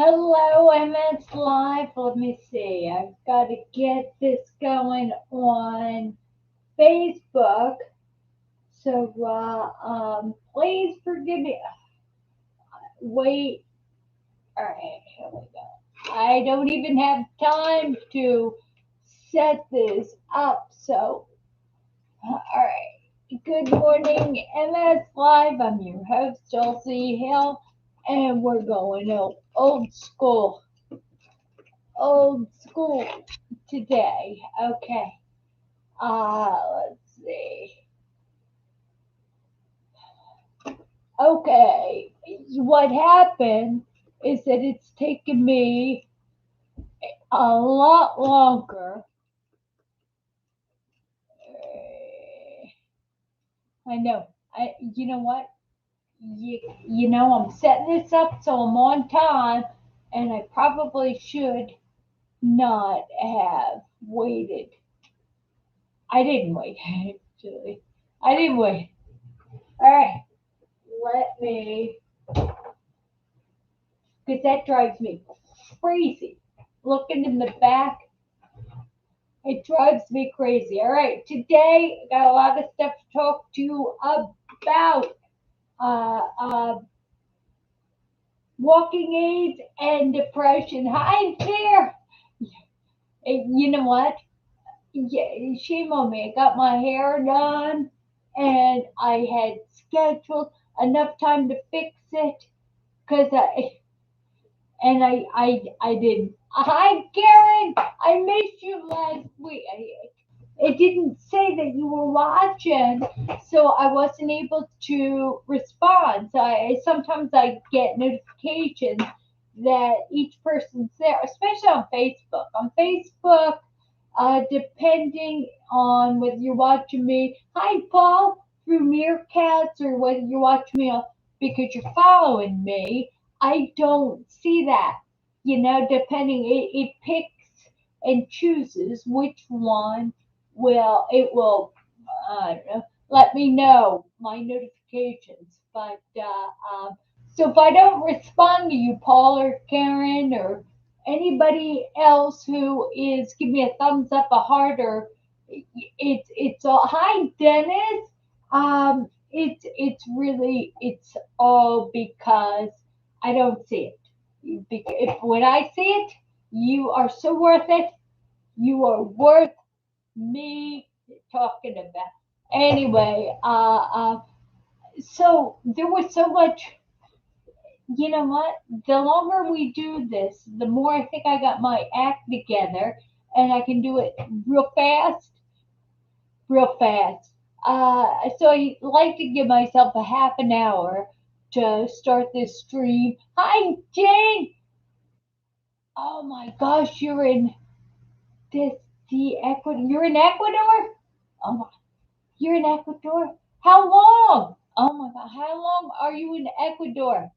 Hello, MS Live. Let me see. I've got to get this going on Facebook. So, please forgive me. Wait. All right, here we go. I don't even have time to set this up. So, all right. Good morning, MS Live. I'm your host, Dulci Hill, and we're going old school today. Okay. Let's see. Okay. What happened is that it's taken me a lot longer. I know. You know what? I'm setting this up so I'm on time, and I probably should not have waited. I didn't wait, actually. I didn't wait. All right. Let me, because that drives me crazy. Looking in the back, it drives me crazy. All right, today I got a lot of stuff to talk to you about. Uh, uh, Walking aids and depression. Hi there. You know what? Yeah, shame on me. I got my hair done, and I had scheduled enough time to fix it because I didn't. Hi, Karen. I missed you last week. It didn't say that you were watching, so I wasn't able to respond. So sometimes I get notifications that each person's there, especially on Facebook. On Facebook, depending on whether you're watching me, hi Paul, through Meerkats, or whether you're watching me because you're following me, I don't see that. Depending, it picks and chooses which one I don't know, let me know my notifications. But so if I don't respond to you, Paul or Karen or anybody else who is give me a thumbs up, a heart, or it's all hi Dennis. It's all because I don't see it. Because if when I see it, you are so worth it. You are worth me talking about. Anyway, so there was so much. You know what? The longer we do this, the more I think I got my act together, and I can do it real fast, real fast. So I like to give myself a half an hour to start this stream. Hi, Jane. Oh my gosh, this the Ecuador. You're in Ecuador. Oh my, you're in Ecuador. How long? Oh my God, how long are you in Ecuador?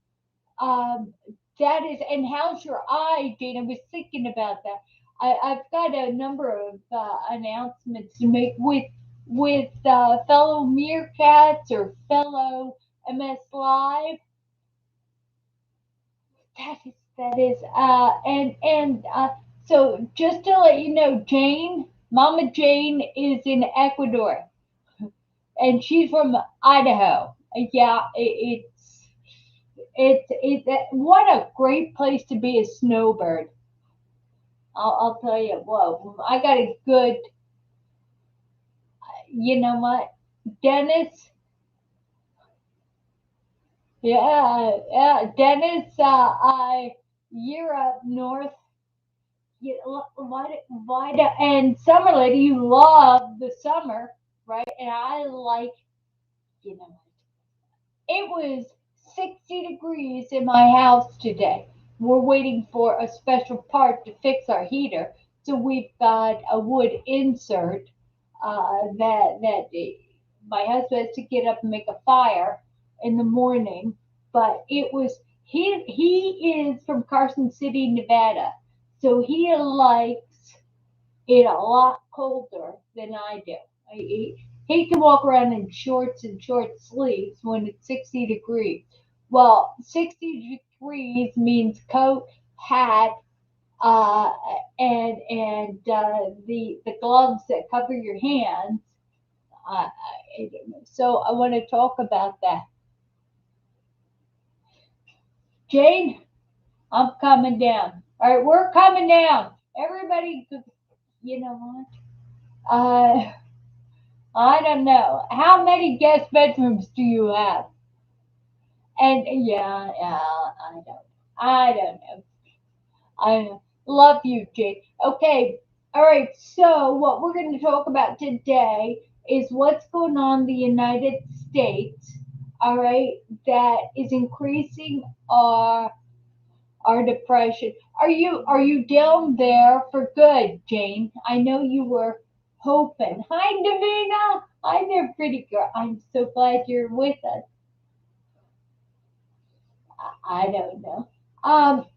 Um, that is, and how's your eye, Jane? I was thinking about that. I've got a number of announcements to make with fellow Meerkats or fellow MS Live. That is, so just to let you know, Jane, Mama Jane is in Ecuador, and she's from Idaho. Yeah, what a great place to be a snowbird. I'll tell you what, I got a good, you know what, Dennis, yeah, Dennis, you're up north. And Summer Lady, you love the summer, right? And I like, you know, it was 60 degrees in my house today. We're waiting for a special part to fix our heater. So we've got a wood insert that my husband has to get up and make a fire in the morning. But it was he is from Carson City, Nevada, so he likes it a lot colder than I do. He can walk around in shorts and short sleeves when it's 60 degrees. Well, 60 degrees means coat, hat, uh, and the gloves that cover your hands. So I want to talk about that. Jane, I'm coming down. All right, we're coming down. Everybody, you know what? I don't know. How many guest bedrooms do you have? And yeah, I don't know. I love you, Jake. Okay, all right. So what we're going to talk about today is what's going on in the United States. All right, that is increasing our depression. Are you down there for good, Jane? I know you were hoping. Hi, Davina. Hi there, pretty girl. I'm so glad you're with us. I don't know.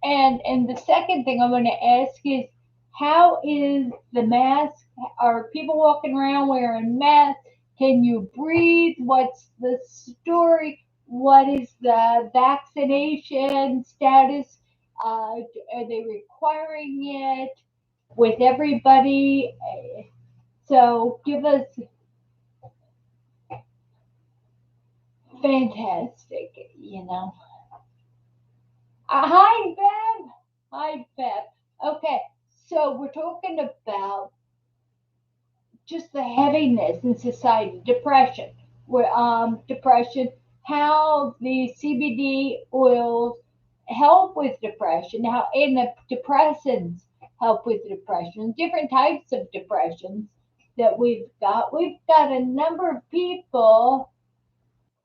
And the second thing I'm going to ask is, how is the mask? Are people walking around wearing masks? Can you breathe? What's the story? What is the vaccination status? Are they requiring it with everybody? So give us fantastic, you know. Hi, Bev. Hi, Bev. Okay, so we're talking about just the heaviness in society, depression. Depression, how the CBD oils help with depression, how antidepressants help with depression, different types of depressions that we've got. We've got a number of people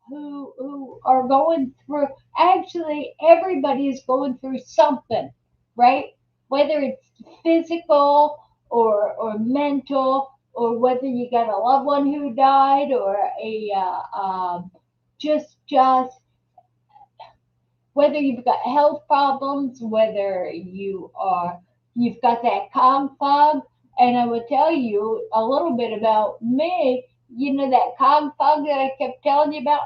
who are going through, actually everybody is going through something, right? Whether it's physical or mental, or whether you got a loved one who died, or a just whether you've got health problems, whether you've got that cog fog. And I will tell you a little bit about me. You know that cog fog that I kept telling you about.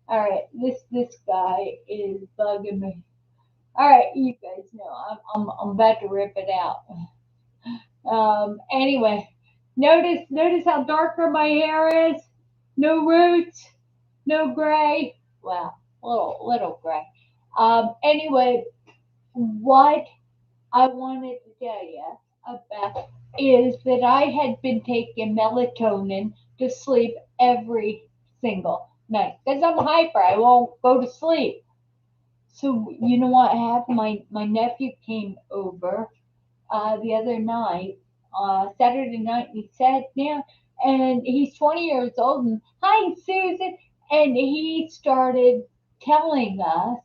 All right, this guy is bugging me. All right, you guys know I'm about to rip it out. Anyway, notice how darker my hair is. No roots, no gray. Well, little gray. Anyway, what I wanted to tell you about is that I had been taking melatonin to sleep every single night because I'm hyper. I won't go to sleep. So you know what happened? My nephew came over the other night, Saturday night. He sat down, and he's 20 years old. And hi, Susan. And he started telling us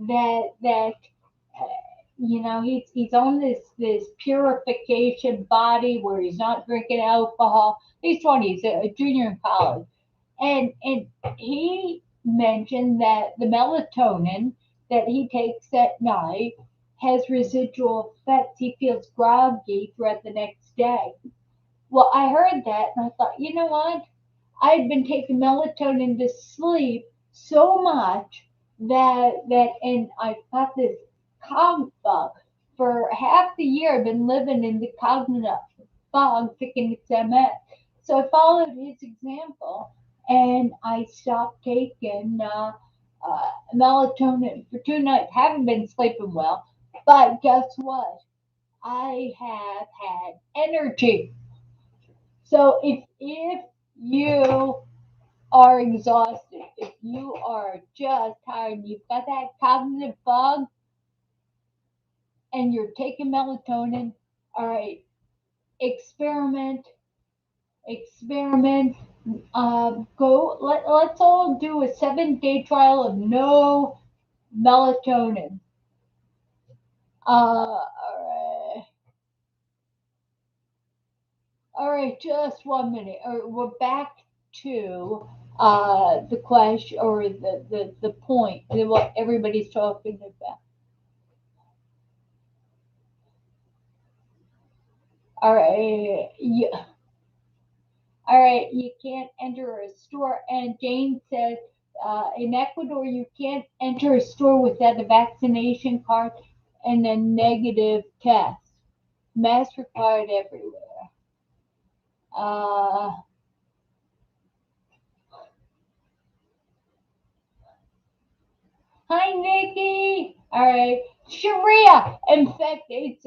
that uh, he's on this purification body where he's not drinking alcohol. He's 20. He's a junior in college, and he mentioned that the melatonin that he takes at night has residual effects. He feels groggy throughout the next day. Well, I heard that and I thought, you know what? I had been taking melatonin to sleep so much and I've got this cog fog. For half the year, I've been living in the cognitive fog, thinking it's MS. So I followed his example and I stopped taking melatonin for 2 nights. Haven't been sleeping well, but guess what? I have had energy. So if you are exhausted, if you are just tired, you've got that cognitive fog, and you're taking melatonin, all right, experiment, experiment. Let's all do a 7 day trial of no melatonin. All right, just 1 minute. We're back to the question, or the point, what everybody's talking about. All right, yeah. All right, you can't enter a store. And Jane says in Ecuador, you can't enter a store without a vaccination card. and a negative test. Mask required everywhere. Uh, Hi, Nikki. All right, Sharia. In fact, it's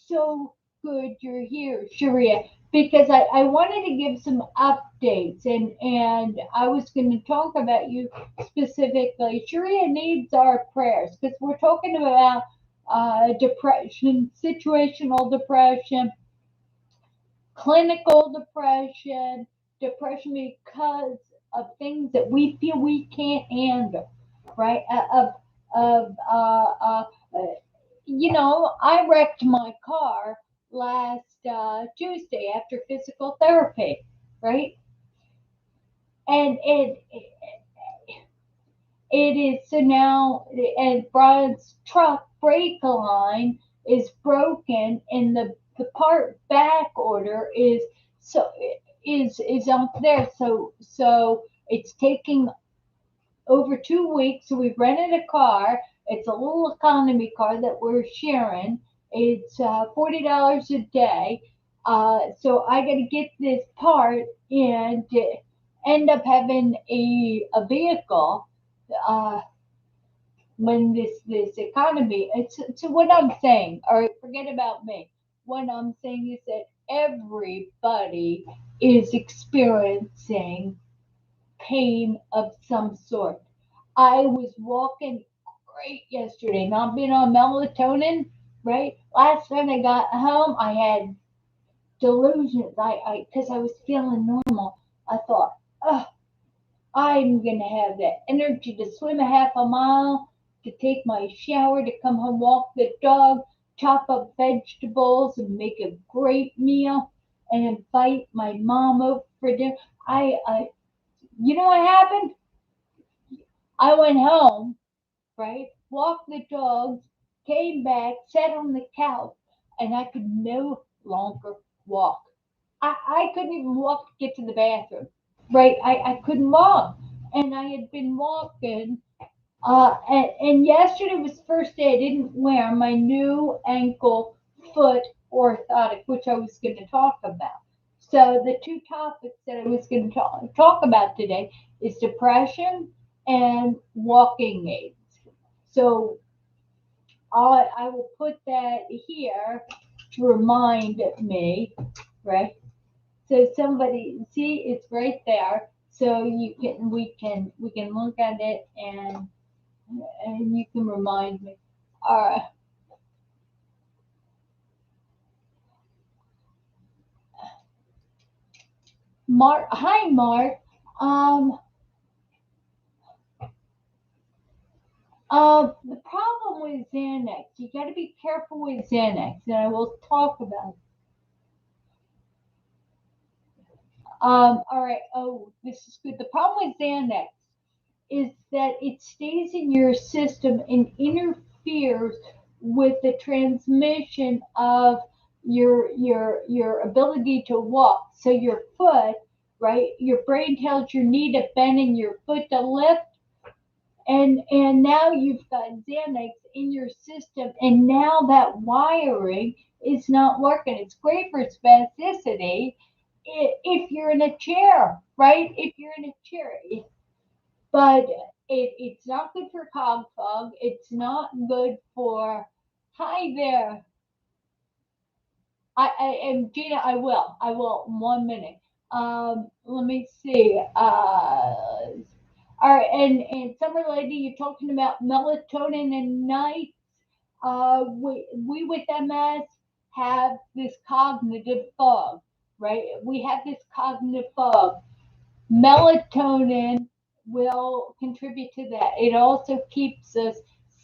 so good you're here, Sharia, because I wanted to give some updates, and I was going to talk about you specifically. Sharia needs our prayers because we're talking about depression, situational depression, clinical depression, depression because of things that we feel we can't handle, right? Of I wrecked my car last Tuesday after physical therapy, right? And it is so now, and Brian's truck brake line is broken, and the part back order so is up there. So it's taking over 2 weeks. So we've rented a car. It's a little economy car that we're sharing. It's $40 a day. So I got to get this part and end up having a vehicle uh, when this economy. So what I'm saying, or forget about me. What I'm saying is that everybody is experiencing pain of some sort. I was walking great yesterday, not being on melatonin, right? Last night I got home, I had delusions. Because I was feeling normal. I thought, oh, I'm gonna have that energy to swim a half a mile, to take my shower, to come home, walk the dog, chop up vegetables, and make a great meal, and invite my mom over for dinner. You know what happened? I went home, right? Walked the dogs, came back, sat on the couch, and I could no longer walk. I couldn't even walk to get to the bathroom, right? I couldn't walk. And I had been walking, and yesterday was the first day I didn't wear my new ankle foot orthotic, which I was going to talk about. So the two topics that I was going to talk about today is depression and walking aids. So I will put that here to remind me, right? So somebody see it's right there. So we can look at it and you can remind me. All right, Mark. Hi, Mark. Um, the problem with Xanax, you got to be careful with Xanax, and I will talk about it. All right. Oh, this is good. The problem with Xanax is that it stays in your system and interferes with the transmission of your ability to walk. So your foot, right? Your brain tells your knee to bend and your foot to lift, and now you've got Xanax in your system, and now that wiring is not working. It's great for spasticity if you're in a chair, right? If you're in a chair, but it's not good for cog fog. It's not good for. Hi there. And Gina, I will in 1 minute. Let me see. All right, and Summer Lady, you're talking about melatonin and night. We with MS have this cognitive fog, right? We have this cognitive fog. Melatonin will contribute to that. It also keeps us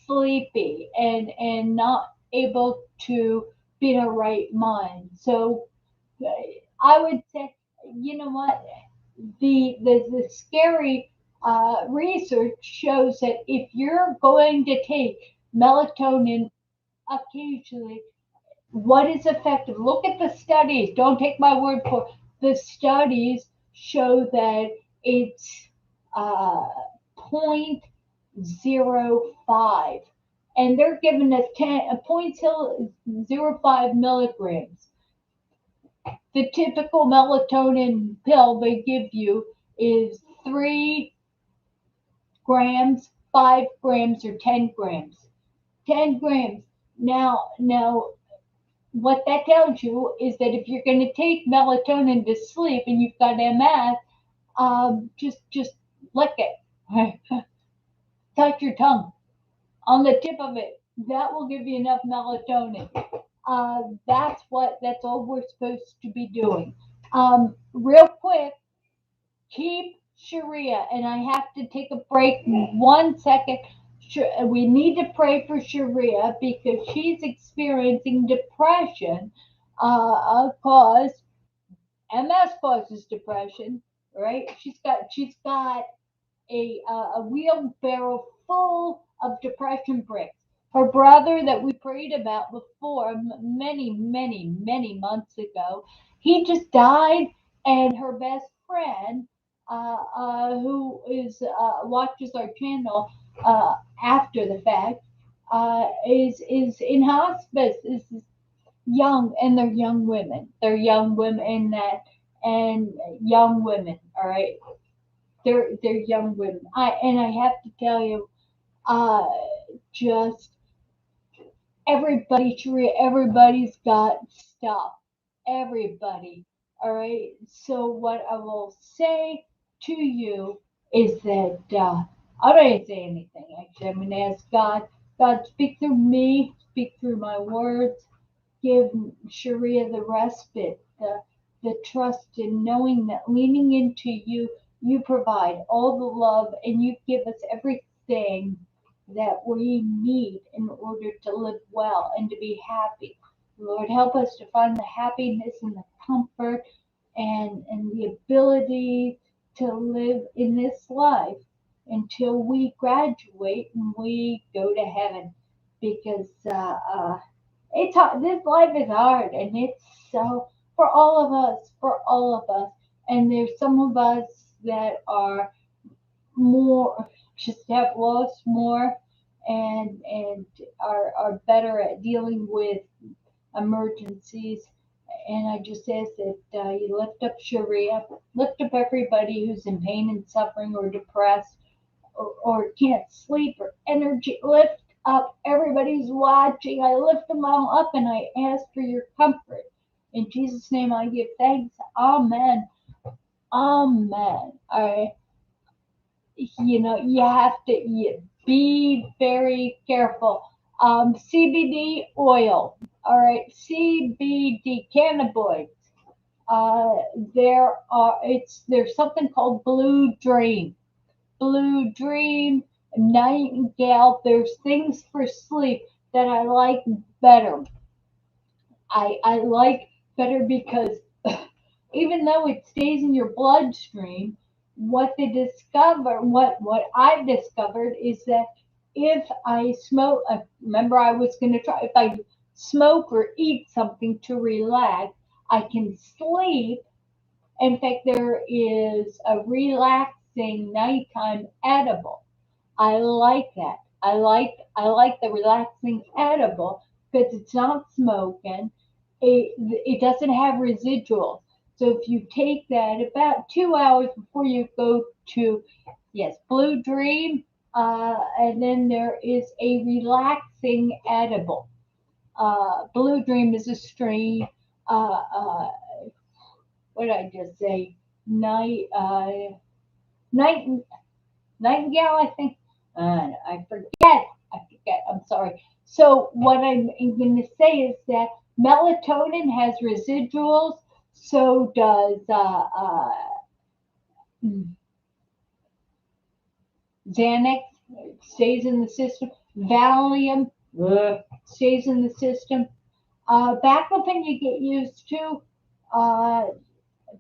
sleepy and not able to be in our right mind. So I would say, you know what, the scary research shows that if you're going to take melatonin occasionally, what is effective? Look at the studies. Don't take my word for it. The studies show that it's uh, 0.05 and they're giving us 0.05 milligrams. The typical melatonin pill they give you is 3 grams, 5 grams, or 10 grams. 10 grams. Now, what that tells you is that if you're going to take melatonin to sleep and you've got MS, just lick it. Touch your tongue on the tip of it. That will give you enough melatonin. That's all we're supposed to be doing. Real quick, keep Sharia, and I have to take a break 1 second. We need to pray for Sharia because she's experiencing depression. Cause MS causes depression, right? She's got a wheelbarrow full of depression bricks. Her brother that we prayed about before, many months ago, he just died, and her best friend, who is watches our channel after the fact, is in hospice. Is young, and they're young women. They're young women and young women. All right, they're young women. I have to tell you, uh, just everybody's got stuff. Everybody. All right. So what I will say to you is that I don't even say anything. Actually, I'm gonna ask God. God, speak through me. Speak through my words. Give Sharia the respite, the trust in knowing that leaning into you, you provide all the love and you give us everything that we need in order to live well and to be happy. Lord, help us to find the happiness and the comfort and the ability to live in this life until we graduate and we go to heaven. Because it's hard. This life is hard, and it's so for all of us. And there's some of us that are more, just have lost more, and are better at dealing with emergencies. And I just ask that you lift up Sharia, lift up everybody who's in pain and suffering or depressed or can't sleep or energy. Lift up everybody who's watching. I lift them all up and I ask for your comfort. In Jesus' name I give thanks. Amen. Amen. All right. You have to be very careful. CBD oil. All right. CBD cannabinoids. Uh, there's something called Blue Dream, Nightingale. There's things for sleep that I like better. I like better because even though it stays in your bloodstream, what I've discovered is that if I smoke, remember I was going to try, if I smoke or eat something to relax, I can sleep. In fact, there is a relaxing nighttime edible. I like that. I like the relaxing edible because it's not smoking. It doesn't have residuals. So if you take that about 2 hours before you go to, yes, Blue Dream, and then there is a relaxing edible. Blue Dream is a strain. Uh, what did I just say? Night, night, Nightingale, I think. I forget. I forget. I'm sorry. So what I'm going to say is that melatonin has residuals. So does Xanax. Stays in the system. Valium stays in the system. Baclofen you get used to. Uh,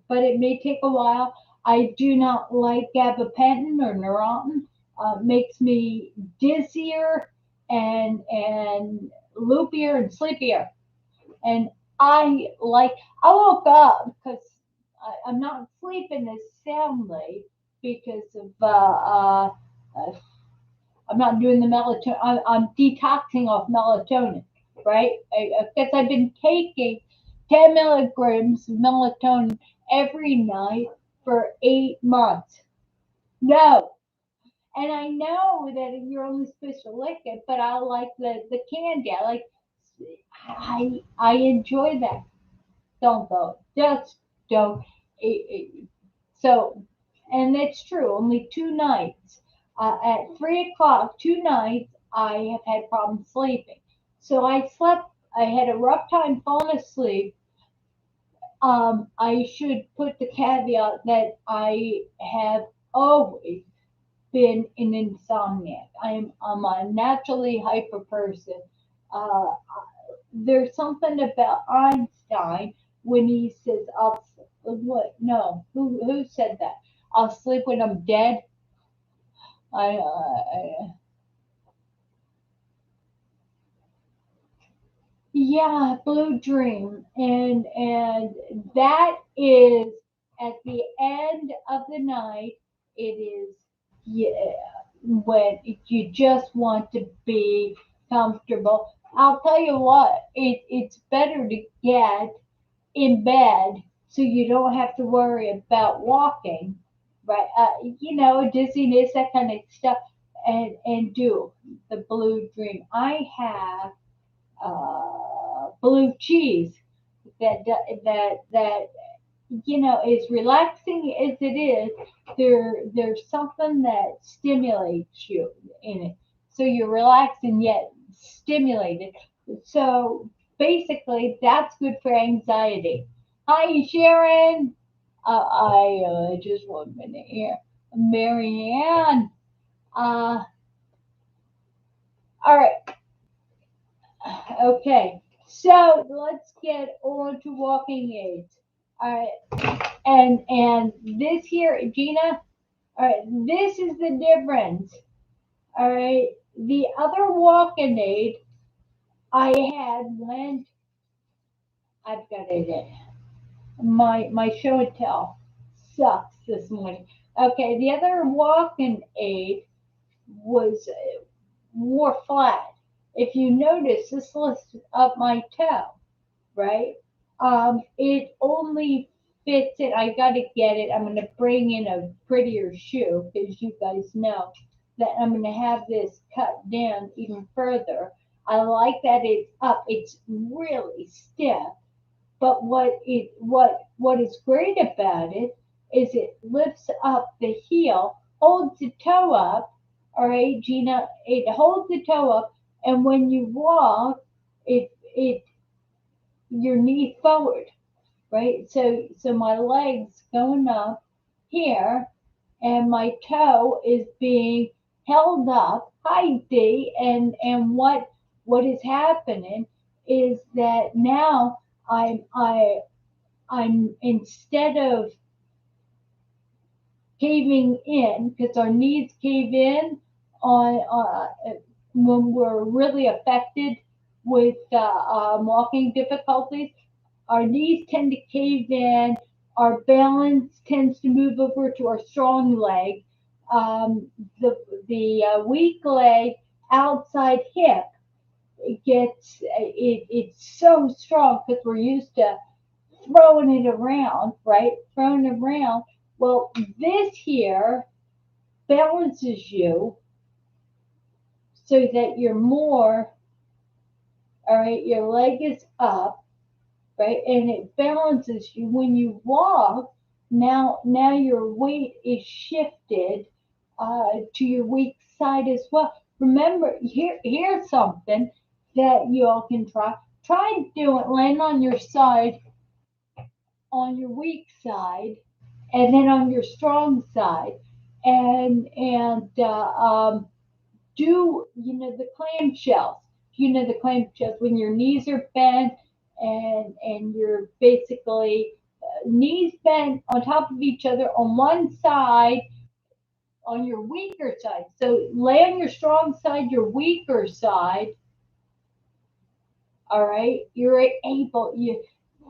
but it may take a while. I do not like gabapentin or Neurontin. Makes me dizzier and loopier and sleepier. And I woke up because I'm not sleeping as soundly because of I'm not doing the melatonin. I'm detoxing off melatonin, right? Because I've been taking 10 milligrams of melatonin every night for 8 months. No. And I know that you're only supposed to lick it, but I like the candy. I enjoy that. Don't though. Just don't. So, and it's true. Only 2 nights. At 3 o'clock, 2 nights, I have had problems sleeping. So I slept. I had a rough time falling asleep. I should put the caveat that I have always been an insomniac. I'm a naturally hyper person. Uh, there's something about Einstein when he says, "I'll what? No, who said that? I'll sleep when I'm dead." Yeah, Blue Dream, and that is at the end of the night. It is, yeah, when you just want to be comfortable. I'll tell you what, it's better to get in bed so you don't have to worry about walking, right? Dizziness, that kind of stuff, and do the Blue Dream. I have blue cheese that is relaxing as it is. There's something that stimulates you in it, so you're relaxed and yet stimulated. So basically, that's good for anxiety. Hi, Sharon. I just 1 minute here, Marianne. Uh, all right. Okay, so let's get on to walking aids. All right, and this here, Gina. All right, this is the difference. All right, the other walking aid I had when I've got it in my show and tell sucks this morning. Okay, the other walking aid was more flat. If you notice, this lifts up my toe, right? It only fits it. I got to get it. I'm going to bring in a prettier shoe because you guys know that I'm going to have this cut down even further. I like that it's up. It's really stiff. But what is great about it is it lifts up the heel, holds the toe up. All right, Gina, it holds the toe up, and when you walk, it your knee forward, right? So my legs going up here, and my toe is being held up. Hi, D. And what is happening is that now I'm instead of caving in because our knees cave in on when we're really affected with walking difficulties. Our knees tend to cave in. Our balance tends to move over to our strong leg. The weak leg, outside hip, it's so strong because we're used to throwing it around, right? Throwing it around. Well, this here balances you so that you're more, all right, your leg is up, right? And it balances you when you walk. Now your weight is shifted to your weak side as well. Remember, here's something that you all can try. Try doing land on your side, on your weak side, and then on your strong side, and do the clamshells. The clamshells when your knees are bent and you're basically knees bent on top of each other on one side on your weaker side. So lay on your strong side, your weaker side. All right, you're able.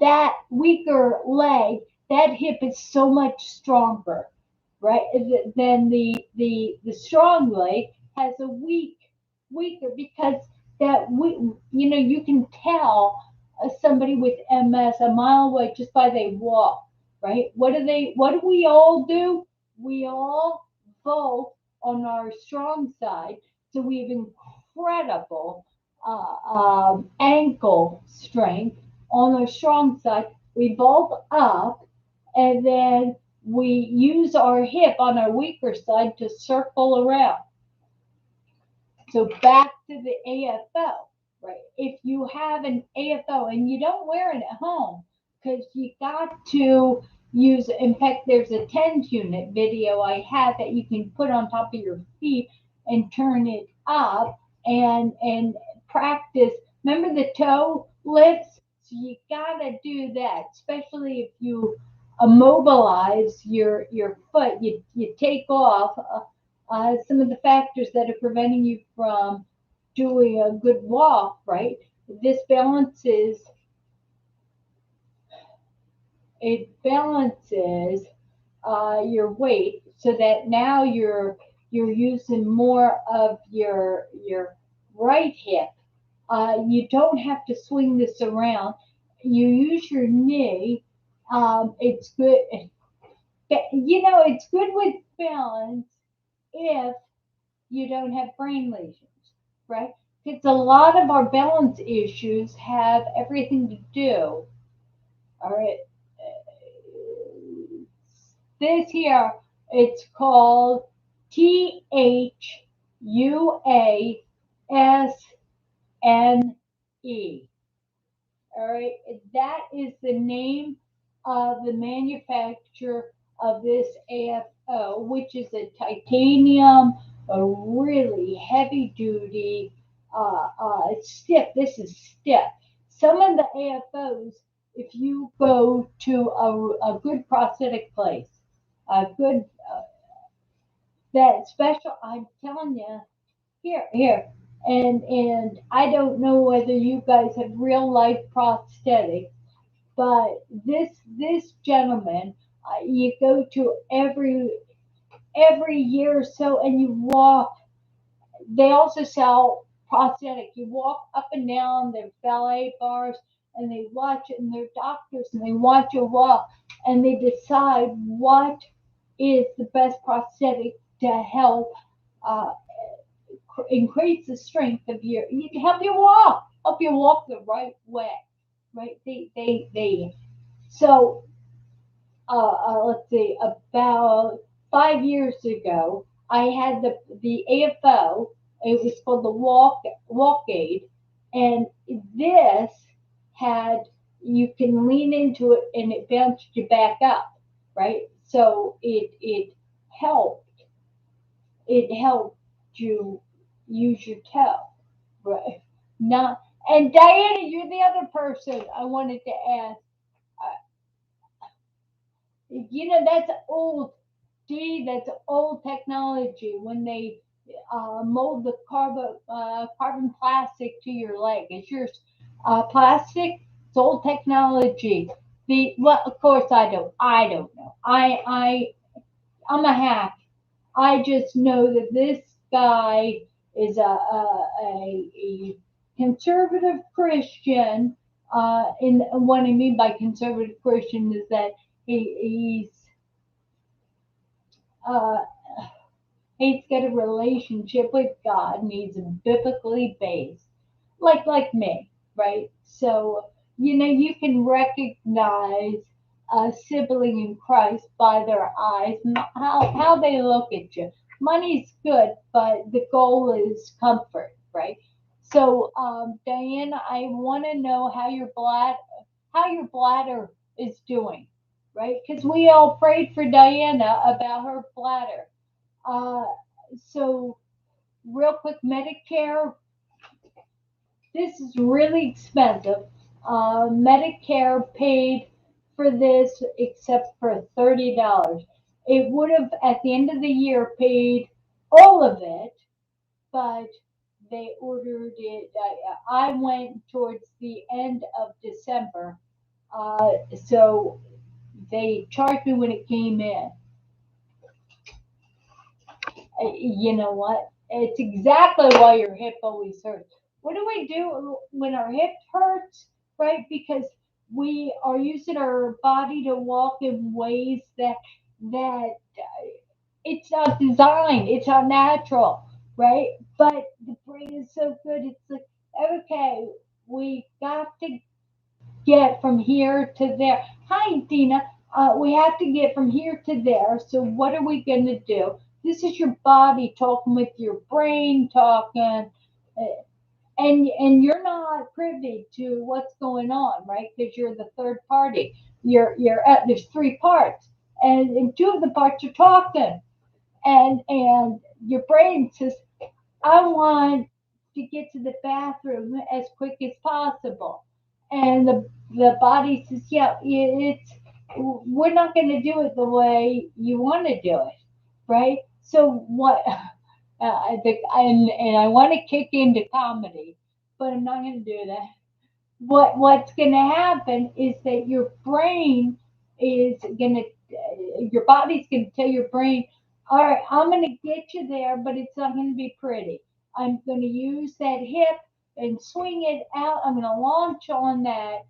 That weaker leg, that hip is so much stronger, right? Than the strong leg. has a weaker, because that we, you can tell somebody with MS a mile away just by they walk, right? What do we all do? We all vote on our strong side, so we have incredible ankle strength on our strong side. We vault up, and then we use our hip on our weaker side to circle around. So back to the AFO, right? If you have an AFO and you don't wear it at home, because you got to use, in fact, there's a 10 unit video I have that you can put on top of your feet and turn it up and practice. Remember the toe lifts? So you gotta do that, especially if you immobilize your foot. You take off some of the factors that are preventing you from doing a good walk, right? This balances, it balances your weight, so that now you're using more of your right hip. You don't have to swing this around. You use your knee. It's good. It's good with balance if you don't have brain lesions, right? Because a lot of our balance issues have everything to do. All right, this here, it's called THUASNE. All right, that is the name of the manufacturer of this AFO, which is a titanium, a really heavy duty, stiff. This is stiff. Some of the AFOs, if you go to a good prosthetic place, a good, that special, I'm telling you, here. And I don't know whether you guys have real life prosthetics, but this gentleman, you go to every year or so, and you walk. They also sell prosthetic. You walk up and down their ballet bars, and they watch it, and they're doctors, and they watch you walk, and they decide what is the best prosthetic to help uh, increase the strength of your, help you walk the right way, right? They so let's see, about 5 years ago, I had the AFO. It was called the walk aid, and this had, you can lean into it and it bounced you back up, right? So helped it helped you use your toe, right? Not, and Diana, you're the other person I wanted to ask. That's old. Gee, that's old technology when they mold the carbon plastic to your leg. Is yours plastic? It's old technology. Well, of course I don't know. I'm a hack. I just know that this guy is a conservative Christian. And what I mean by conservative Christian is that uh, he's got a relationship with God, and he's biblically based, like me, right? So you can recognize a sibling in Christ by their eyes, and how they look at you. Money's good, but the goal is comfort, right? So, Diana, I want to know how your bladder is doing, right? Because we all prayed for Diana about her bladder. Uh, so, real quick, Medicare, this is really expensive. Medicare paid for this except for $30. It would have, at the end of the year, paid all of it, but they ordered it. I went towards the end of December, so they charged me when it came in. You know what? It's exactly why your hip always hurts. What do we do when our hip hurts? Right? Because we are using our body to walk in ways that it's not designed. It's not natural, right? But the brain is so good. It's like, okay, we got to get from here to there. Hi, Dina. We have to get from here to there. So what are we going to do? This is your body talking with your brain, talking, and you're not privy to what's going on, right? Because you're the third party. You're at there's three parts, and two of the parts are talking, and your brain says, I want to get to the bathroom as quick as possible. And the body says, yeah, it's we're not going to do it the way you want to do it, right? So what? I think, and I want to kick into comedy, but I'm not going to do that. What's going to happen is that your brain is going to your body's going to tell your brain, all right, I'm going to get you there, but it's not going to be pretty. I'm going to use that hip and swing it out. I'm going to launch on that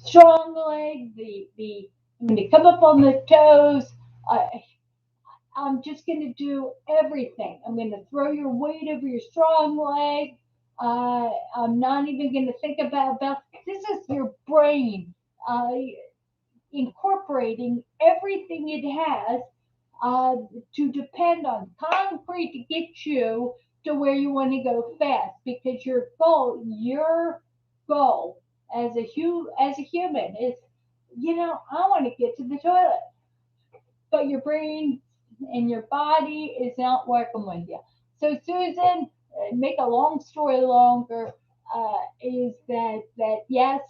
strong leg. The I'm going to come up on the toes. I'm just going to do everything. I'm going to throw your weight over your strong leg. I'm not even going to think about this is your brain uh, incorporating everything it has uh, to depend on concrete to get you to where you want to go fast because your goal as a human is, I want to get to the toilet, but your brain and your body is not working with you. So, Susan, make a long story longer, is that yes,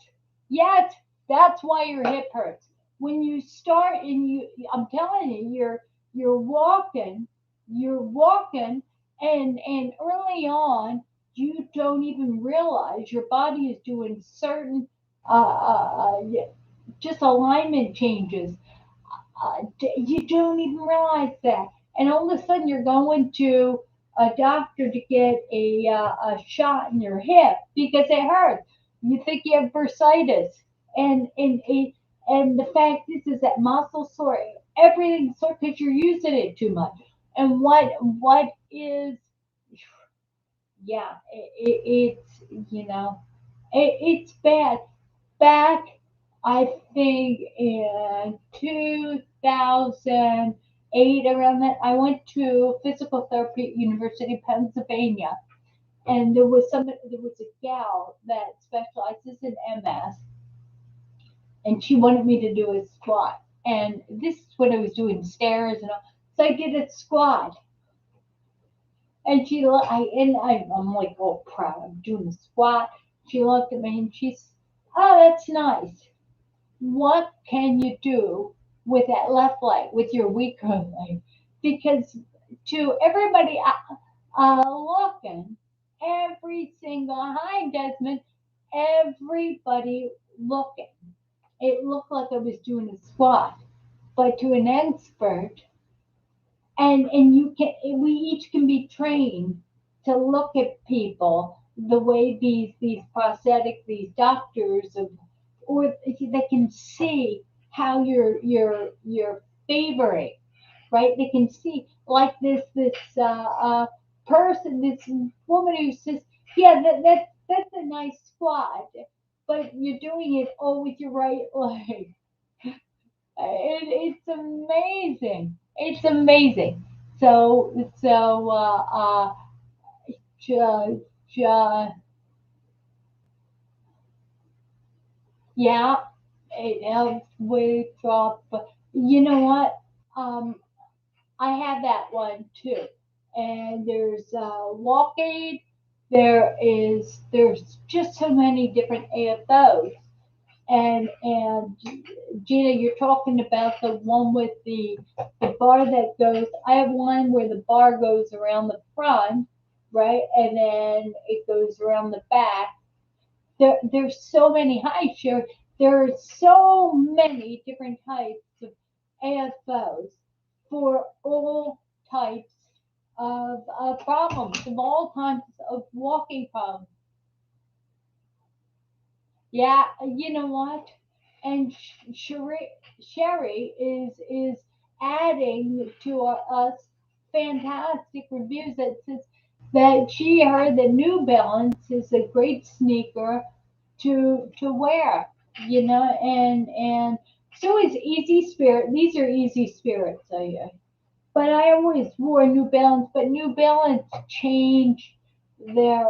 that's why your hip hurts. When you start and I'm telling you, you're walking, and early on, you don't even realize your body is doing certain just alignment changes. You don't even realize that. And all of a sudden, you're going to a doctor to get a shot in your hip because it hurts. You think you have bursitis, and the fact is that muscle sore, everything's sore because you're using it too much. And what is, yeah, it's it's bad. Back, I think in 2008, around that, I went to physical therapy at University of Pennsylvania, and there was a gal that specializes in MS, and she wanted me to do a squat. And this is when I was doing stairs and all. So I did a squat, and I'm like, oh, proud. I'm doing a squat. She looked at me and she's, oh, that's nice. What can you do with that left leg, with your weaker leg? Because to everybody looking, every single, hi Desmond, everybody looking, it looked like I was doing a squat. But to an expert, and we each can be trained to look at people the way these prosthetic these doctors of or they can see how you're favoring, right? They can see like this person, this woman who says, yeah, that's a nice squat, but you're doing it all with your right leg. It's amazing. It's amazing. So ju, ju, yeah, it helps with drop. But you know what? Um, I have that one too. And there's walk aid. There's just so many different AFOs. And Gina, you're talking about the one with the bar that goes. I have one where the bar goes around the front, right, and then it goes around the back. There's so many heights here. There are so many different types of AFOs for all types of problems, of all types of walking problems. Yeah, you know what? And Sherry is adding to us fantastic reviews that says that she heard that New Balance is a great sneaker to wear. And so is Easy Spirit. These are Easy Spirits, but I always wore New Balance. But New Balance changed their,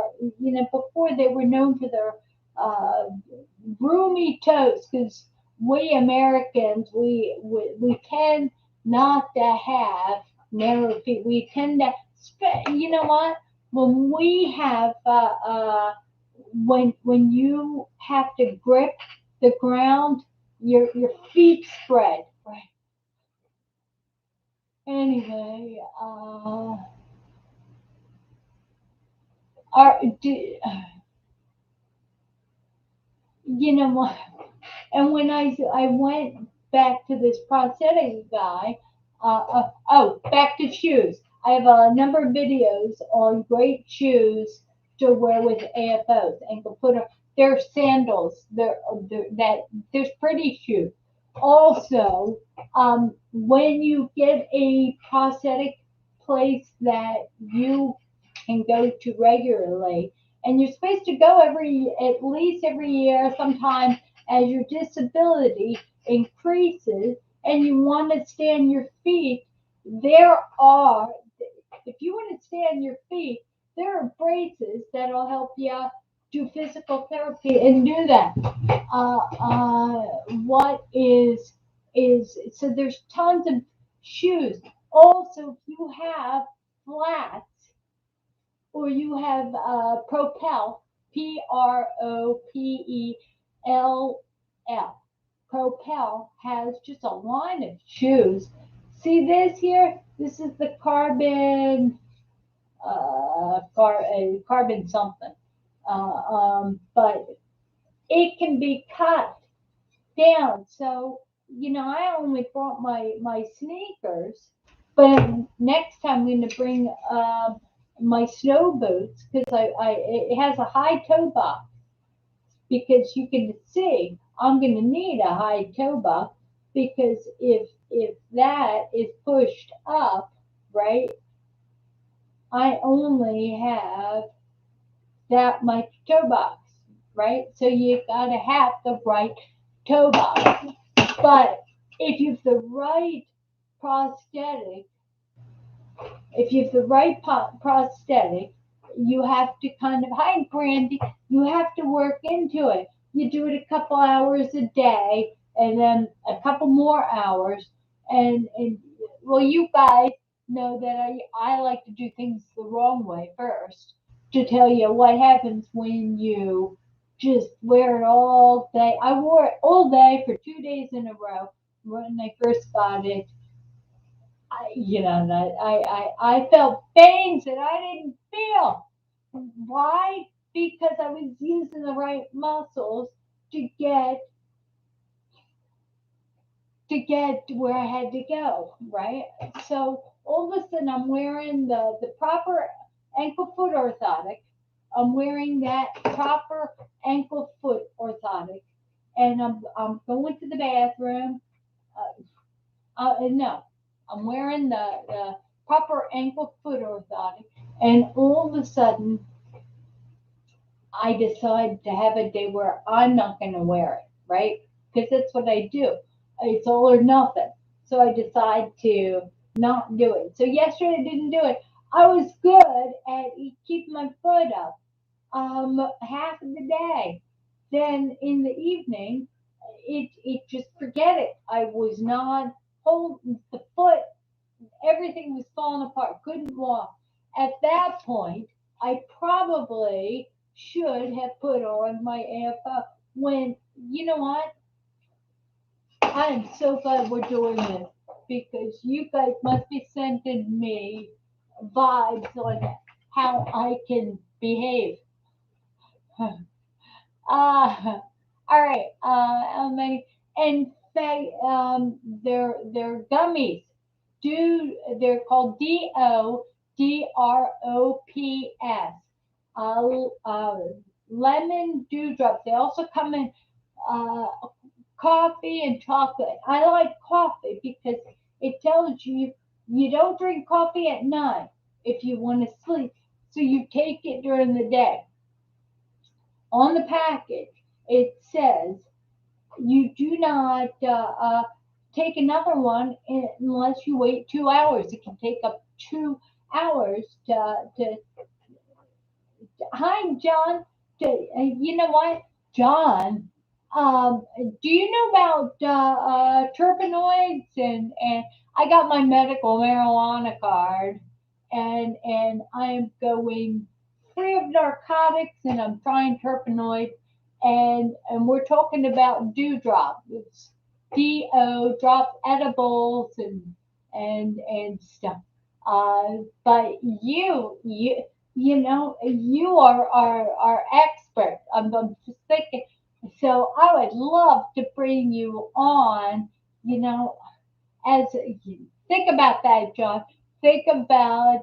before they were known for their uh, roomy toes, because we Americans, we tend not to have narrow feet. We tend to, you know what? When we have, when you have to grip the ground, your feet spread. Right. Anyway, our, you know what? And when I went back to this prosthetic guy, back to shoes. I have a number of videos on great shoes to wear with AFOs, and to put their sandals. There's pretty shoes. Also, when you get a prosthetic place that you can go to regularly, and you're supposed to go at least every year, sometime as your disability increases and you want to stay on your feet, there are, if you want to stay on your feet, there are braces that'll help you do physical therapy and do that. What so there's tons of shoes. Also, if you have flats or you have Propel, Propell. Propel has just a line of shoes. See this here? This is the carbon something. But it can be cut down. So, I only brought my sneakers, but next time I'm going to bring my snow boots, because it has a high toe box, because you can see I'm going to need a high toe box, because if that is pushed up, right, I only have that much toe box, right? So you got to have the right toe box. But if you have the right prosthetic, if you have the right prosthetic, you have to kind of, hi Brandy, you have to work into it. You do it a couple hours a day, and then a couple more hours, and well, you guys know that I like to do things the wrong way first, to tell you what happens when you just wear it all day. I wore it all day for 2 days in a row when I first got it. That I felt pains that I didn't feel. Why? Because I was using the right muscles to get to where I had to go, right? So all of a sudden I'm wearing the proper ankle foot orthotic. I'm wearing that proper ankle foot orthotic, and I'm going to the bathroom. No, I'm wearing the proper ankle foot orthotic, and all of a sudden I decide to have a day where I'm not going to wear it, right? Because that's what I do. It's all or nothing. So I decide to not do it. So yesterday I didn't do it. I was good at keeping my foot up half of the day. Then in the evening, it just forget it. I was not holding the foot. Everything was falling apart. Couldn't walk. At that point, I probably should have put on my AFO. When, you know what? I'm so glad we're doing this, because you guys must be sending me vibes on how I can behave. All right. And they're gummies. They're called DODROPS. Uh, uh, Lemon dewdrops. They also come in uh, coffee and chocolate. I like coffee because it tells you you don't drink coffee at night if you want to sleep. So you take it during the day. On the package, it says you do not take another one unless you wait 2 hours. It can take up 2 hours to Hi, John. You know what, John? Do you know about terpenoids? And I got my medical marijuana card, and I am going free of narcotics, and I'm trying terpenoids, and we're talking about dewdrops, DO drop edibles and stuff. But you are our expert. I'm just thinking. So I would love to bring you on. You know, as think about that, John. Think about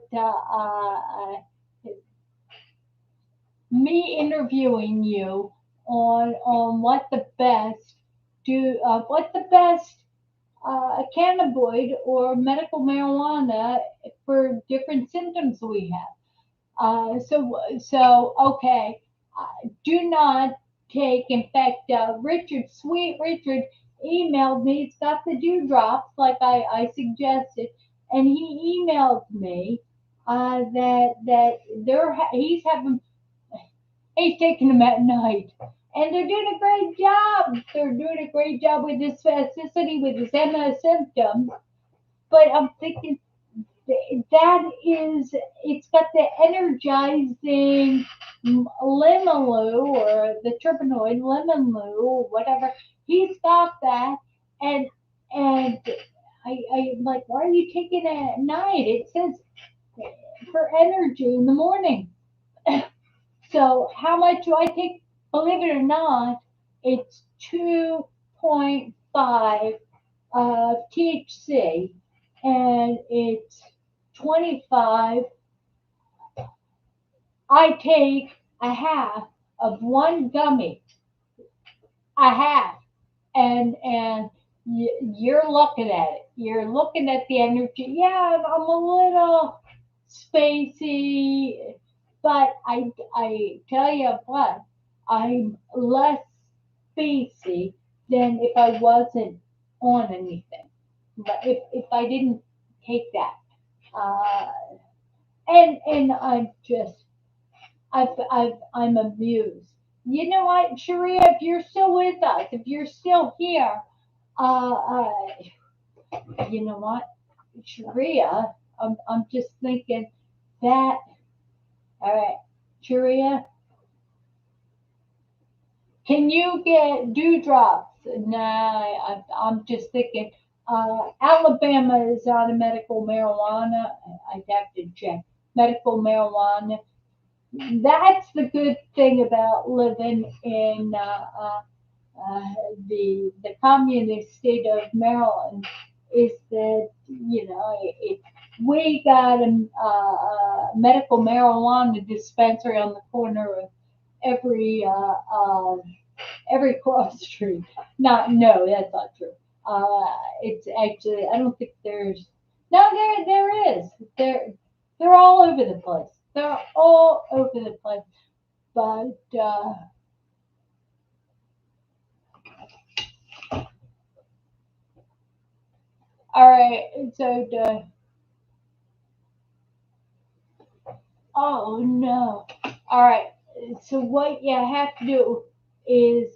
me interviewing you on what the best cannabinoid or medical marijuana for different symptoms we have. Okay. Do not take. In fact, Richard, sweet Richard, emailed me. It's got the dewdrops like I suggested, and he emailed me he's taking them at night, and they're doing a great job. They're doing a great job with his spasticity, with his MS symptoms. But I'm thinking it's got the energizing limonlu or the terpenoid limonlu or whatever. He's got that, and and I'm like, why are you taking it at night? It says for energy in the morning. So how much do I take? Believe it or not, it's 2.5 THC, and it's 25. I take a half of one gummy, a half, and you're looking at it. You're looking at the energy. Yeah, I'm a little spacey, but I tell you what, I'm less spacey than if I wasn't on anything. But if I didn't take that, uh, and I'm amused. You know what, Sharia, if you're still with us, if you're still here, uh, uh, you know what, Sharia, I'm just thinking that, all right, Sharia, can you get dewdrops? Nah, I'm just thinking, Alabama is out of medical marijuana. I'd have to check. Medical marijuana. That's the good thing about living in uh, the communist state of Maryland is that we got a medical marijuana dispensary on the corner of every cross street. Not no, that's not true. It's actually I don't think there's no there is they're all over the place. They're all over the place. But all right, so oh no, all right. So what you have to do is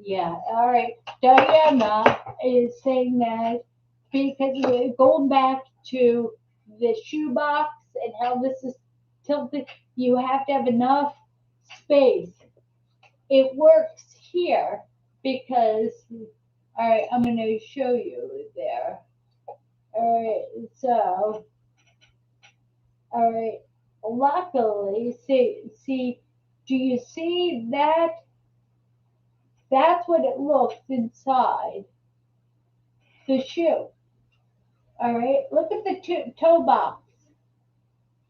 yeah, all right. Diana is saying that because we're going back to the shoebox and how this is tilted, you have to have enough space. It works here because all right, I'm going to show you there. All right, so all right. Luckily, see, do you see that? That's what it looks inside the shoe. All right, look at the toe box.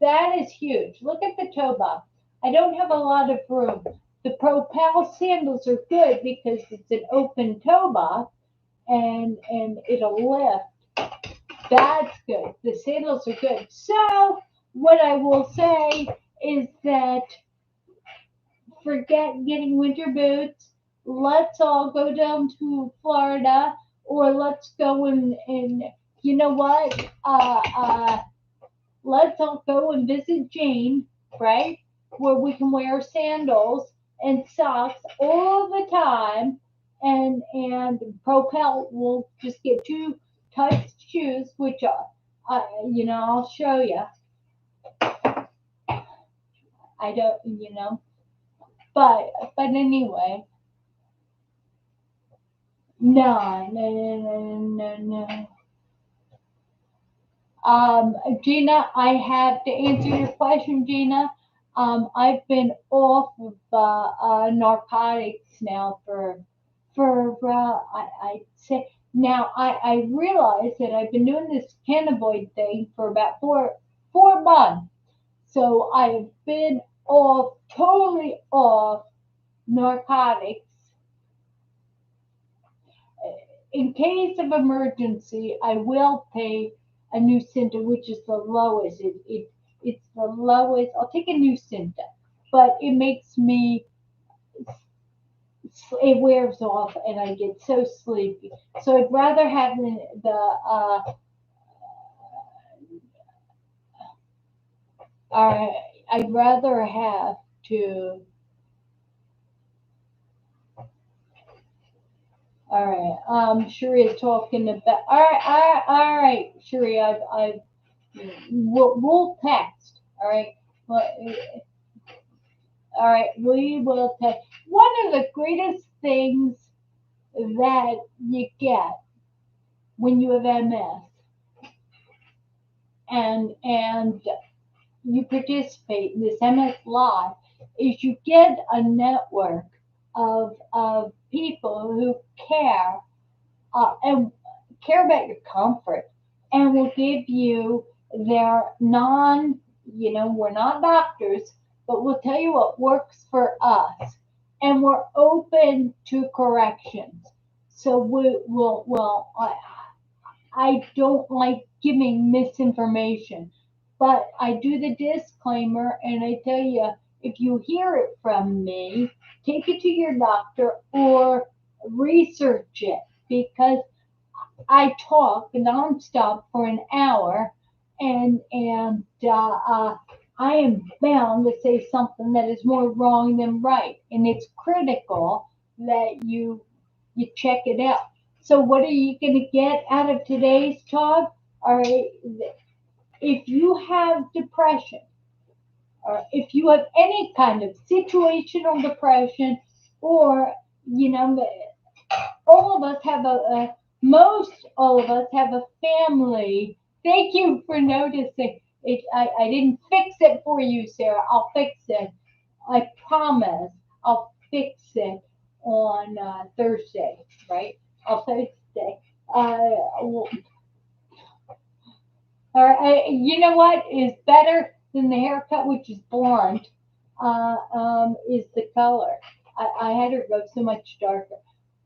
That is huge. Look at the toe box. I don't have a lot of room. The Propel sandals are good because it's an open toe box and it'll lift. That's good. The sandals are good. So what I will say is that forget getting winter boots. Let's all go down to Florida, or let's go and you know what? Let's all go and visit Jane, right? Where we can wear sandals and socks all the time, and Propel will just get two types of shoes, which I'll show you. I don't, but anyway, no, no, no, no, no, no. Gina, I have to answer your question, Gina. I've been off of narcotics now I'd say now I realize that I've been doing this cannabinoid thing for about four months. So I've been totally off narcotics. In case of emergency, I will take a new Nucynta, which is the lowest. It's the lowest. I'll take a new Nucynta, but it makes me it wears off and I get so sleepy. So I'd rather have uh, I'd rather have to. All right. Sharia talking about. All right, Sharia. We'll text. All right. Well, all right. We will text. One of the greatest things that you get when you have MS and you participate in this MS Live is you get a network of people who care and care about your comfort and will give you their we're not doctors, but we'll tell you what works for us. And we're open to corrections. So I don't like giving misinformation, but I do the disclaimer and I tell you if you hear it from me, take it to your doctor or research it because I talk nonstop for an hour, and I am bound to say something that is more wrong than right, and it's critical that you check it out. So, what are you going to get out of today's talk? All right, if you have depression, or if you have any kind of situational depression, or you know all of us have most all of us have a family. Thank you for noticing. I didn't fix it for you, Sarah. I'll fix it. I promise. I'll fix it on Thursday, right? I'll fix it. All right. You know what is better than the haircut, which is blonde, is the color. I had her go so much darker.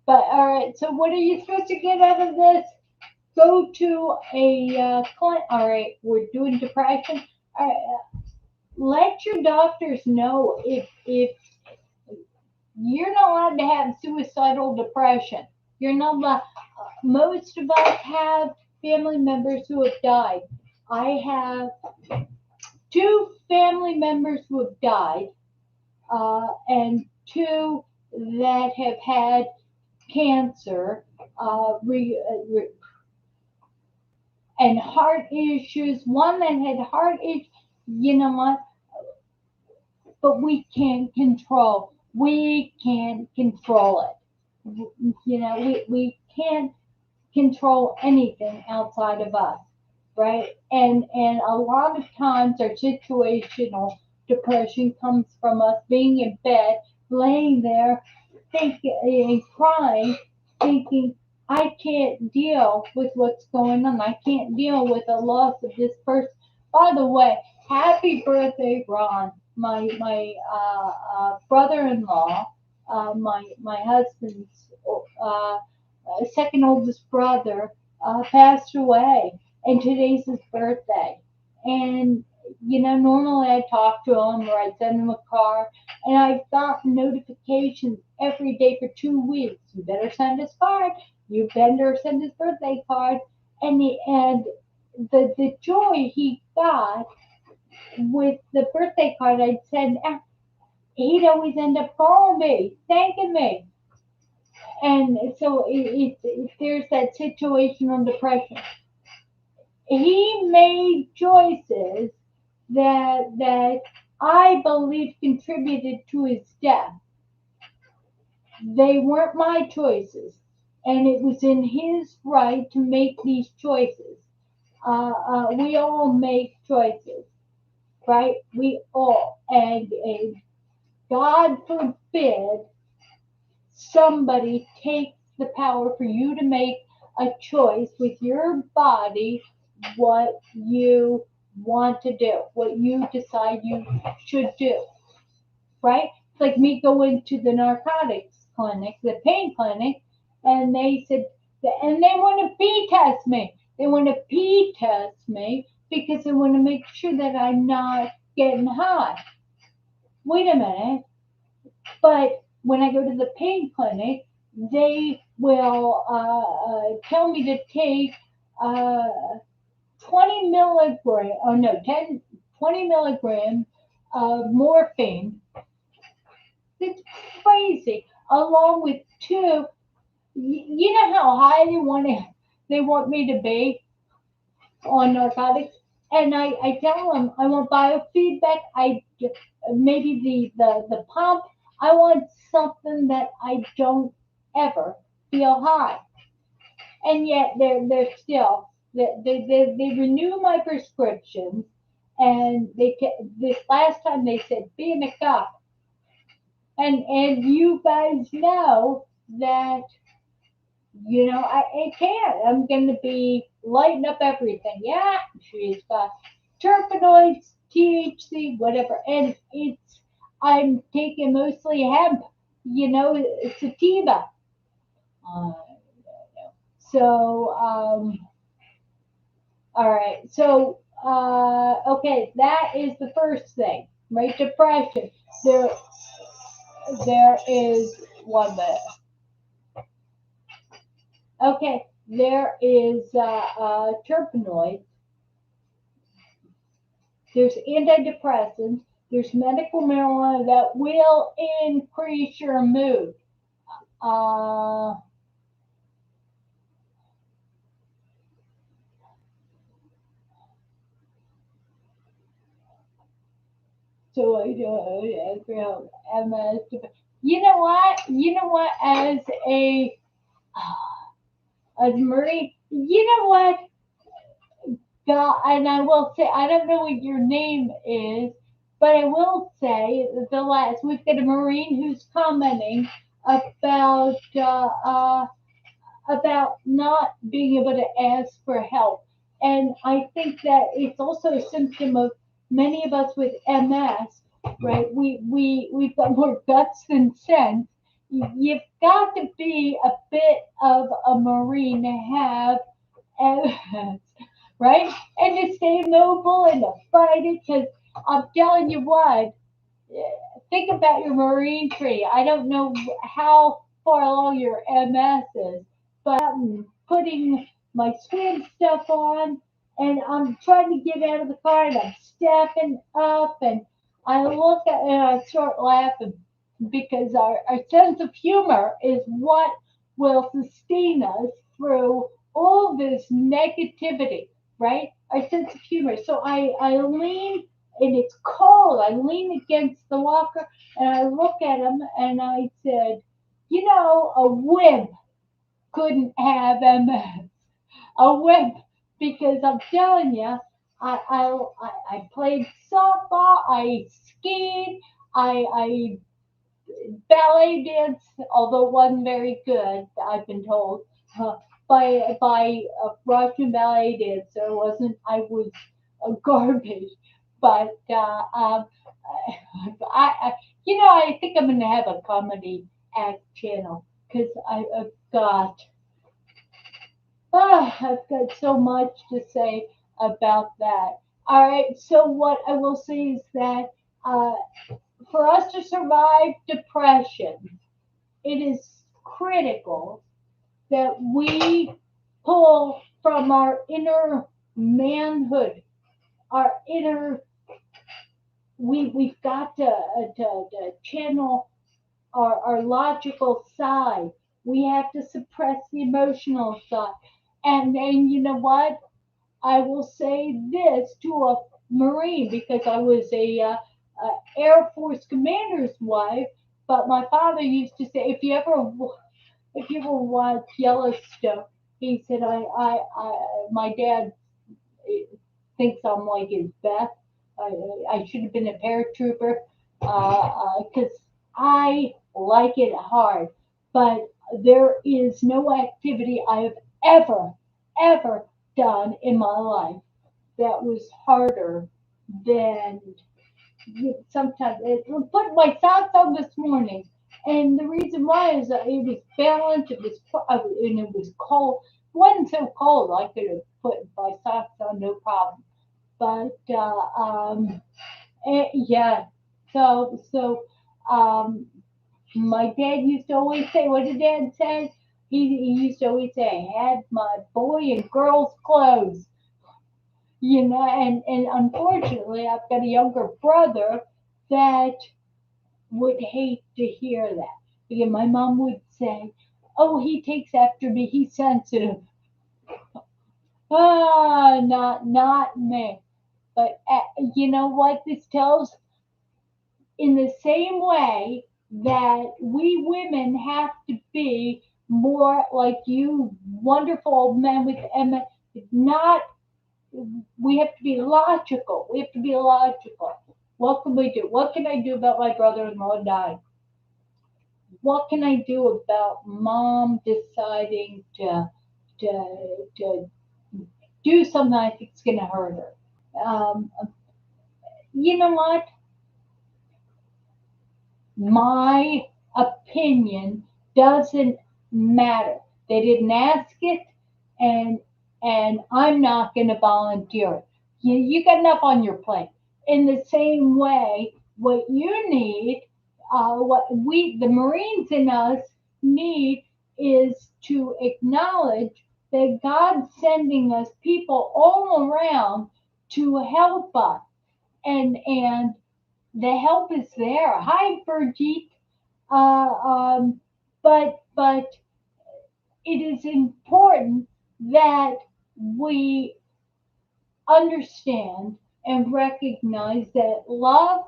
But all right, so what are you supposed to get out of this? Go to a clinic. All right, we're doing depression. All right, let your doctors know if you're not allowed to have suicidal depression. You're not allowed. Most of us have family members who have died. I have two family members who have died, and two that have had cancer, and heart issues. One that had heart issues, you know what? But we can't control. We can't control it. We can't control anything outside of us, right? And a lot of times our situational depression comes from us being in bed, laying there, thinking, crying, thinking, I can't deal with what's going on. I can't deal with the loss of this person. By the way, happy birthday, Ron. My brother-in-law, my husband's second oldest brother, passed away, and today's his birthday. And normally I talk to him or I send him a card, and I've gotten notifications every day for 2 weeks. You better send his card. You better send his birthday card. And the joy he got with the birthday card I'd send, he'd always end up calling me, thanking me. And so there's that situational depression. He made choices that I believe contributed to his death. They weren't my choices, and it was in his right to make these choices. We all make choices, right? We all, and God forbid somebody takes the power for you to make a choice with your body what you want to do, what you decide you should do, right? It's like me going to the narcotics clinic, the pain clinic, and they said, and they want to pee test me. They want to pee test me because they want to make sure that I'm not getting high. Wait a minute. But when I go to the pain clinic, they will tell me to take uh, 20 milligram, oh no, 10, 20 milligrams of morphine. It's crazy. Along with two, you know how high they want me to be on narcotics, and I tell them I want biofeedback. Maybe the pump. I want something that I don't ever feel high, and yet they're still they renew my prescriptions, and this last time they said be in a cup, and you guys know that I can't. I'm going to be lighting up everything. Yeah, she's got terpenoids, THC, whatever. And I'm taking mostly hemp, sativa. Uh, all right. So, okay, that is the first thing, right? Depression. There, there is one minute. Okay, there is terpenoids. There's antidepressants. There's medical marijuana that will increase your mood. Uh, so I do MS. You know what? You know what? As Marie, you know what? God, and I will say, I don't know what your name is, but I will say the last we've got a Marine who's commenting about about not being able to ask for help. And I think that it's also a symptom of many of us with MS, right? We've got more guts than sense. You've got to be a bit of a Marine to have MS, right? And to stay mobile and to fight it, because I'm telling you what, think about your Marine tree. I don't know how far along your MS is, but I'm putting my swim stuff on, and I'm trying to get out of the car, and I'm stepping up, and I look at and I start laughing because our sense of humor is what will sustain us through all this negativity, right? Our sense of humor. So I lean, and it's cold. I lean against the locker, and I look at him, and I said, a wimp couldn't have MS. A wimp, because I'm telling you, I played softball, I skied, I ballet danced, although it wasn't very good, I've been told. uh, by a Russian ballet dancer. It wasn't. I was garbage, but I I think I'm gonna have a comedy act channel because I've got so much to say about that. All right, so what I will say is that uh, for us to survive depression, it is critical that we pull from our inner manhood, our inner. We've got to channel our logical side. We have to suppress the emotional side. And you know what? I will say this to a Marine because I was a Air Force commander's wife. But my father used to say, if you ever watch Yellowstone, he said, my dad thinks I'm like his best. I should have been a paratrooper because I like it hard. But there is no activity I have ever done in my life that was harder than sometimes put my socks on this morning. And the reason why is that it was balanced, and it was cold. It wasn't so cold I could have put my socks on no problem. But yeah, so my dad used to always say, what did dad say? He used to always say, I had my boy and girl's clothes, and unfortunately, I've got a younger brother that would hate to hear that. Because my mom would say, oh, he takes after me, he's sensitive. Not me. But you know what this tells in the same way that we women have to be more like you wonderful men with Emma, not we have to be logical. We have to be logical. What can we do? What can I do about my brother-in-law dying? What can I do about mom deciding to do something I think is going to hurt her? Um, you know what? My opinion doesn't matter. They didn't ask it, and I'm not going to volunteer it. You got enough on your plate. In the same way, what you need, what we the Marines in us need, is to acknowledge that God's sending us people all around to help us, and the help is there. Hi, Birgit. Uh, um, but it is important that we understand and recognize that love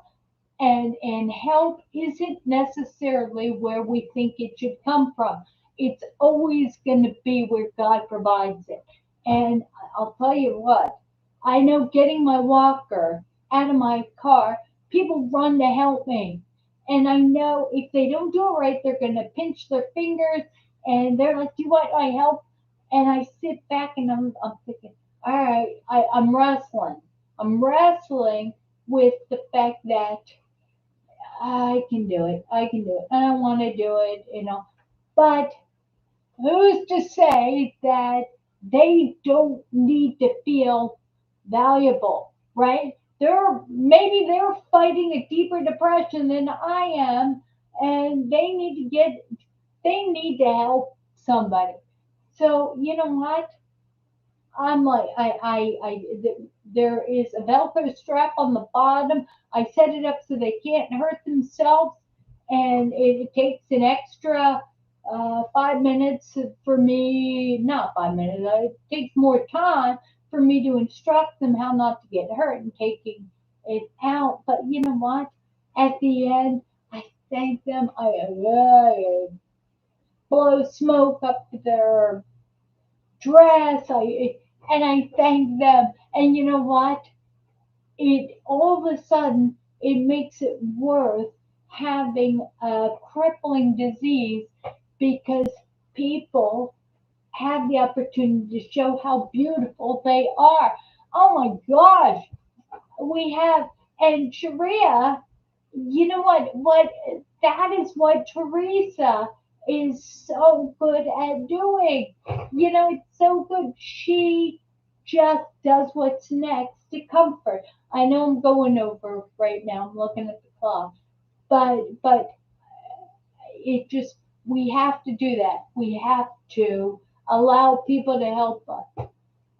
and help isn't necessarily where we think it should come from. It's always going to be where God provides it. And I'll tell you what, I know getting my walker out of my car, people run to help me. And I know if they don't do it right, they're going to pinch their fingers and they're like, do you want my help? And I sit back and I'm thinking, all right, I'm wrestling. I'm wrestling with the fact that I can do it. I can do it. I don't want to do it. But who's to say that they don't need to feel valuable, right? Maybe they're fighting a deeper depression than I am, and they need to help somebody. So you know what? I'm like, there is a Velcro strap on the bottom. I set it up so they can't hurt themselves, and it takes an extra 5 minutes for me, not 5 minutes, it takes more time for me to instruct them how not to get hurt and taking it out. But you know what? At the end, I thank them. I blow smoke up their dress. I thank them. And you know what? It all of a sudden it makes it worth having a crippling disease because people have the opportunity to show how beautiful they are. Oh my gosh, we have, and Sharia, you know what, that is what Teresa is so good at doing. It's so good. She just does what's next to comfort. I know I'm going over right now. I'm looking at the clock, but it just, we have to do that. We have to allow people to help us.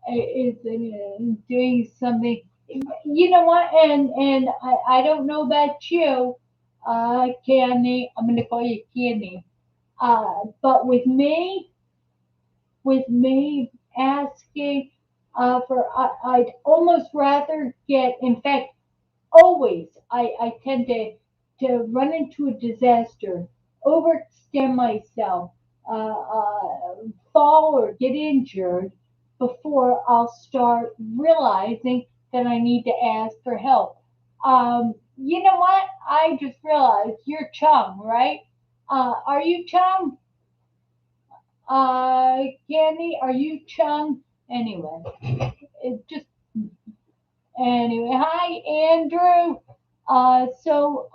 It's doing something. You know what? And I don't know about you, Candy. I'm gonna call you Candy. But with me asking for, I'd almost rather get. In fact, always I tend to run into a disaster, overextend myself, fall or get injured before I'll start realizing that I need to ask for help. You know what? I just realized you're Chung, right? Are you Chung? Candy, are you Chung? Anyway, it just anyway. Hi, Andrew. So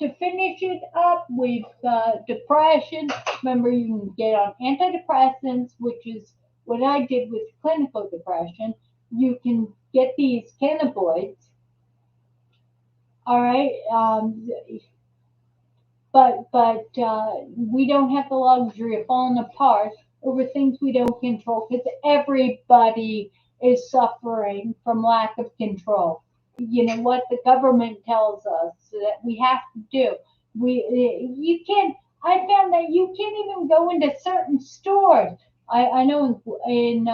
to finish it up, we've got depression. Remember, you can get on antidepressants, which is what I did with clinical depression. You can get these cannabinoids. All right, but we don't have the luxury of falling apart over things we don't control, because everybody is suffering from lack of control. What the government tells us that we have to do. You can't. I found that you can't even go into certain stores. I know in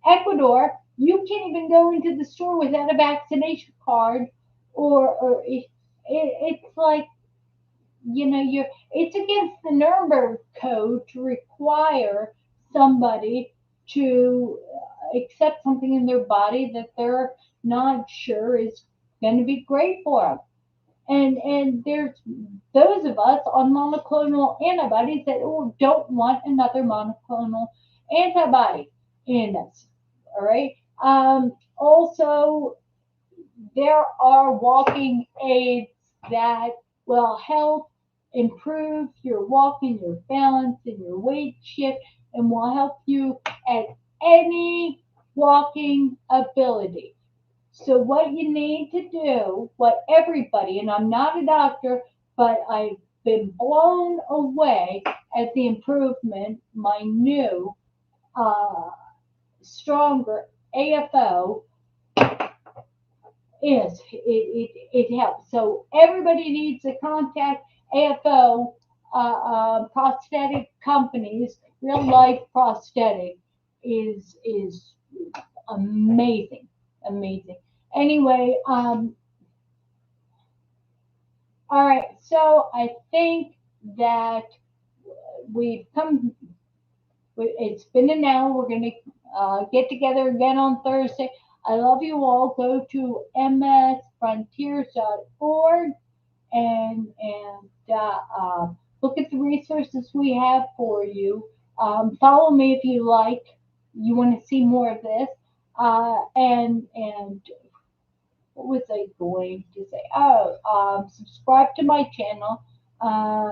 Ecuador, you can't even go into the store without a vaccination card, or it's like, it's against the Nuremberg Code to require somebody to accept something in their body that they're not sure is going to be great for them. And there's those of us on monoclonal antibodies that don't want another monoclonal antibody in us. All right. Also, there are walking aids that will help improve your walking, your balance, and your weight shift, and will help you at any walking ability. So, what you need to do, what everybody, and I'm not a doctor, but I've been blown away at the improvement my new, uh, stronger AFO is. It helps. So everybody needs to contact AFO, prosthetic companies. Real life prosthetic is amazing, amazing. Anyway, all right. So I think that we've come. It's been an hour. We're going to get together again on Thursday. I love you all. Go to msfrontiers.org and look at the resources we have for you. Follow me if you like. You want to see more of this. And what was I going to say? Oh, subscribe to my channel. Uh,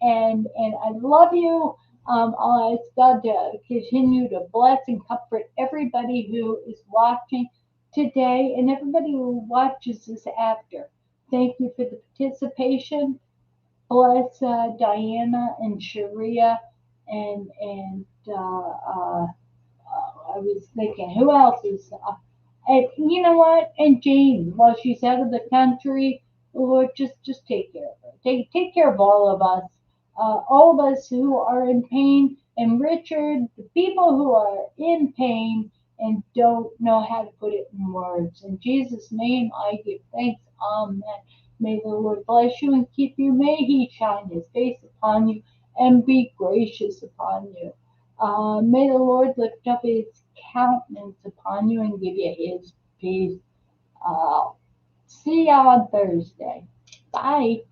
and I love you. I'll ask God to continue to bless and comfort everybody who is watching today and everybody who watches this after. Thank you for the participation. Bless Diana and Sharia and I was thinking, who else is? And you know what? And Jane, while she's out of the country, Lord, just take care of her. Take care of all of us who are in pain. And Richard, the people who are in pain and don't know how to put it in words. In Jesus' name, I give thanks. Amen. May the Lord bless you and keep you. May He shine His face upon you and be gracious upon you. May the Lord lift up His countenance upon you and give you His peace. Uh, See you on Thursday. Bye.